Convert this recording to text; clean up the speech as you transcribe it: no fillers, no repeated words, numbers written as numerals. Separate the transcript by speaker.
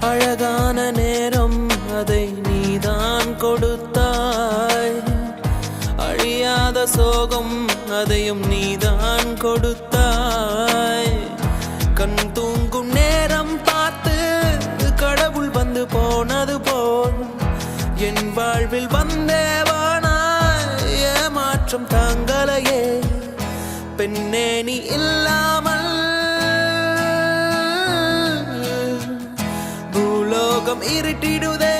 Speaker 1: அழகான நேரம் அதை நீதான் கொடுத்தாய், அழியாத சோகம் அதையும் நீதான் கொடுத்தாய். கண் தூங்கும் நேரம் பார்த்து கடவுள் வந்து போனது போல் என் வாழ்வில் வந்தேவானா ஏமாற்றம் தாங்களையே. பெண்ணே நீ இல்லாமல் பூலோகம் இருட்டிடுதே.